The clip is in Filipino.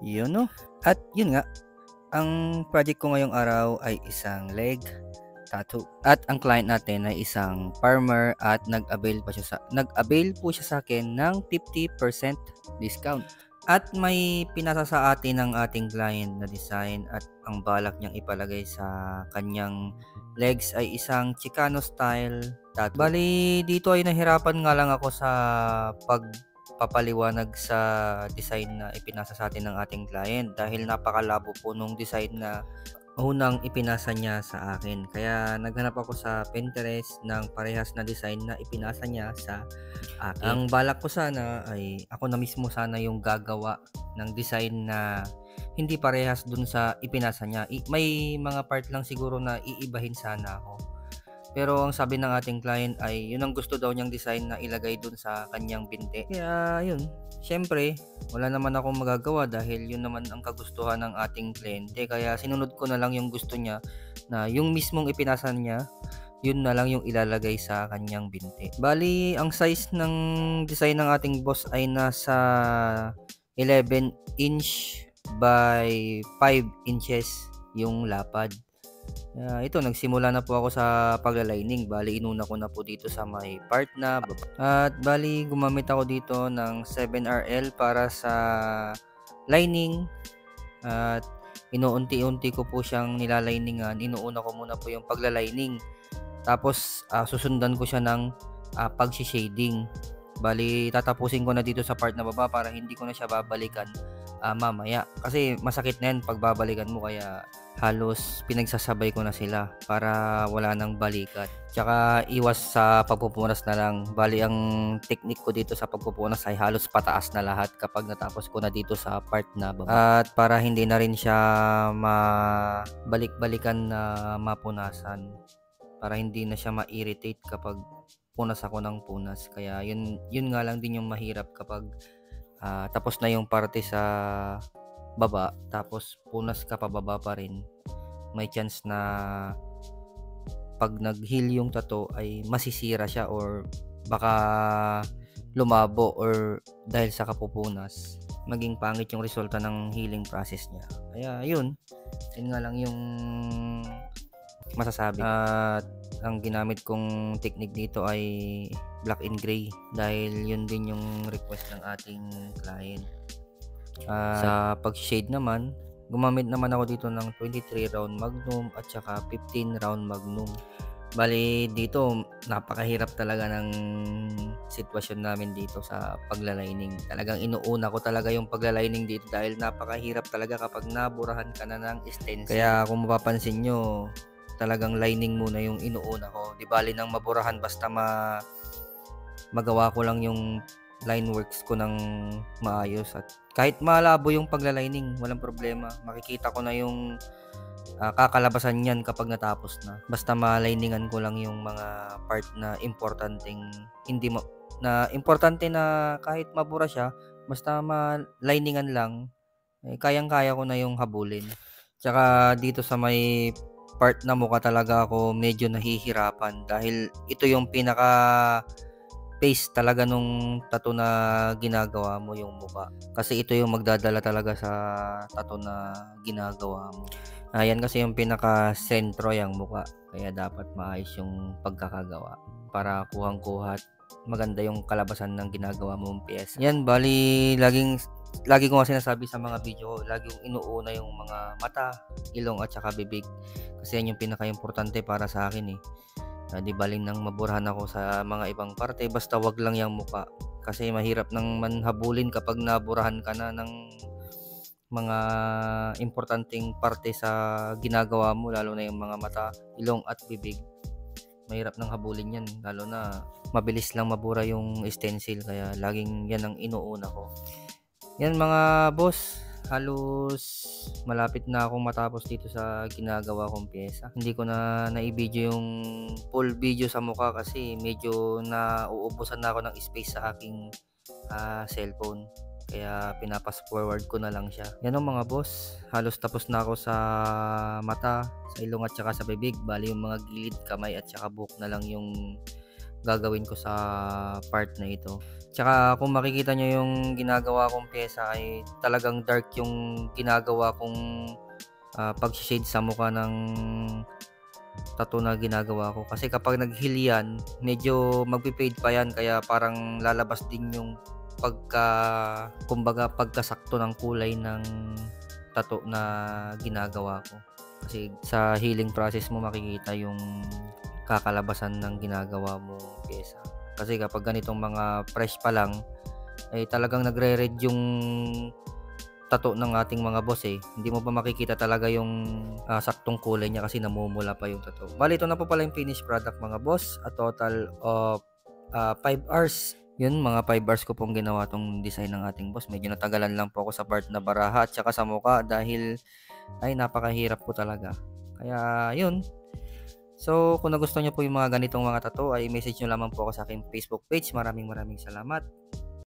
Yun no. At yun nga, ang project ko ngayong araw ay isang leg tattoo. At ang client natin ay isang farmer at nag-avail po siya sa akin ng 50% discount. At may pinasa sa atin ng ating client na design at ang balak niyang ipalagay sa kanyang legs ay isang Chicano style tattoo. Bali, dito ay nahirapan nga lang ako sa pagpapaliwanag sa design na ipinasa sa atin ng ating client dahil napakalabo po nung design na unang ipinasa niya sa akin. Kaya naghanap ako sa Pinterest ng parehas na design na ipinasa niya sa akin. Ang balak ko sana ay ako na mismo sana yung gagawa ng design na hindi parehas dun sa ipinasa niya. May mga part lang siguro na iibahin sana ako. Pero ang sabi ng ating client ay yun ang gusto daw niyang design na ilagay dun sa kanyang binti. Kaya yun, syempre, wala naman akong magagawa dahil yun naman ang kagustuhan ng ating kliyente. Kaya sinunod ko na lang yung gusto niya na yung mismong ipinasa niya, yun na lang yung ilalagay sa kanyang binti. Bali, ang size ng design ng ating boss ay nasa 11 inch by 5 inches yung lapad. Ito, nagsimula na po ako sa paglalining. Bali, inuna ko na po dito sa may part na baba. At bali, gumamit ako dito ng 7RL para sa lining. At inuunti-unti ko po siyang nilaliningan. Inuuna ko muna po yung paglalining. Tapos, susundan ko siya ng pag-shading. Bali, tatapusin ko na dito sa part na baba para hindi ko na siya babalikan mamaya. Kasi masakit na yan pag babalikan mo, kaya halos pinagsasabay ko na sila para wala nang balikat. Tsaka iwas sa pagpupunas na lang. Bali, ang technique ko dito sa pagpupunas ay halos pataas na lahat kapag natapos ko na dito sa part na baba. At para hindi na rin siya mabalik-balikan na mapunasan. Para hindi na siya ma-irritate kapag punas ako ng punas. Kaya yun nga lang din yung mahirap kapag tapos na yung parte sa baba, tapos punas ka pababa pa rin, may chance na pag nag-heal yung tattoo ay masisira siya or baka lumabo or dahil sa kapupunas maging pangit yung resulta ng healing process niya. Kaya yun nga lang yung masasabi. At ang ginamit kong technique dito ay black and gray dahil yun din yung request ng ating client. Sa pag-shade naman, gumamit naman ako dito ng 23 round magnum at saka 15 round magnum. Bali, dito napakahirap talaga ng sitwasyon namin dito sa paglalining. Talagang inuuna ko talaga yung paglalining dito dahil napakahirap talaga kapag naburahan ka na ng stencil. Kaya kung mapapansin nyo, talagang lining muna yung inuuna ko. Di bali nang maburahan, basta magawa ko lang yung line works ko ng maayos. At kahit malabo yung paglalining, walang problema. Makikita ko na yung kakalabasan yan kapag natapos na. Basta maliningan ko lang yung mga part na importante na kahit mabura siya, basta maliningan lang, kayang-kaya ko na yung habulin. Tsaka dito sa may part na mukha talaga ako medyo nahihirapan dahil ito yung pinaka base talaga nung tattoo na ginagawa mo, yung mukha. Kasi ito yung magdadala talaga sa tattoo na ginagawa mo. Yan kasi yung pinaka-sentro yung mukha. Kaya dapat maayos yung pagkakagawa para kuhang-kuha at maganda yung kalabasan ng ginagawa mong piyesa. Yan, bali lagi ko nga sinasabi sa mga video ko, lagi yung inuuna yung mga mata, ilong at saka bibig. Kasi yan yung pinaka-importante para sa akin eh. Di baling nang maburahan ako sa mga ibang parte, basta wag lang yung mukha. Kasi mahirap nang manhabulin kapag naburahan ka na ng mga importanteng parte sa ginagawa mo, lalo na yung mga mata, ilong at bibig. Mahirap nang habulin yan, lalo na mabilis lang mabura yung stencil, kaya laging yan ang inuuna ko. Yan mga boss, halos malapit na akong matapos dito sa ginagawa kong pyesa. Hindi ko na i-video yung full video sa mukha kasi medyo nauubusan na ako ng space sa aking cellphone. Kaya pinapas forward ko na lang siya. Yan o mga boss, halos tapos na ako sa mata, sa ilong at saka sa bibig. Bali yung mga gilid, kamay at saka buhok na lang yung gagawin ko sa part na ito. Tsaka kung makikita nyo yung ginagawa kong pyesa ay talagang dark yung ginagawa kong pag-shade sa mukha ng tattoo na ginagawa ko. Kasi kapag nag-heal yan, medyo magpi-fade pa yan kaya parang lalabas din yung kumbaga pagkasakto ng kulay ng tattoo na ginagawa ko. Kasi sa healing process mo makikita yung kakalabasan ng ginagawa mo pyesa. Kasi kapag ganitong mga fresh pa lang ay talagang nagre-red yung tattoo ng ating mga boss hindi mo pa makikita talaga yung saktong kulay niya kasi namumula pa yung tattoo. Bali ito na po pala yung finished product mga boss, a total of 5 hours. Yun, mga 5 hours ko pong ginawa tong design ng ating boss. Medyo natagalan lang po ako sa part na baraha at saka sa mukha dahil ay napakahirap po talaga. Kaya yun. So kung nagustuhan niyo po yung mga ganitong mga tattoo ay message nyo lamang po ako sa aking Facebook page. Maraming salamat.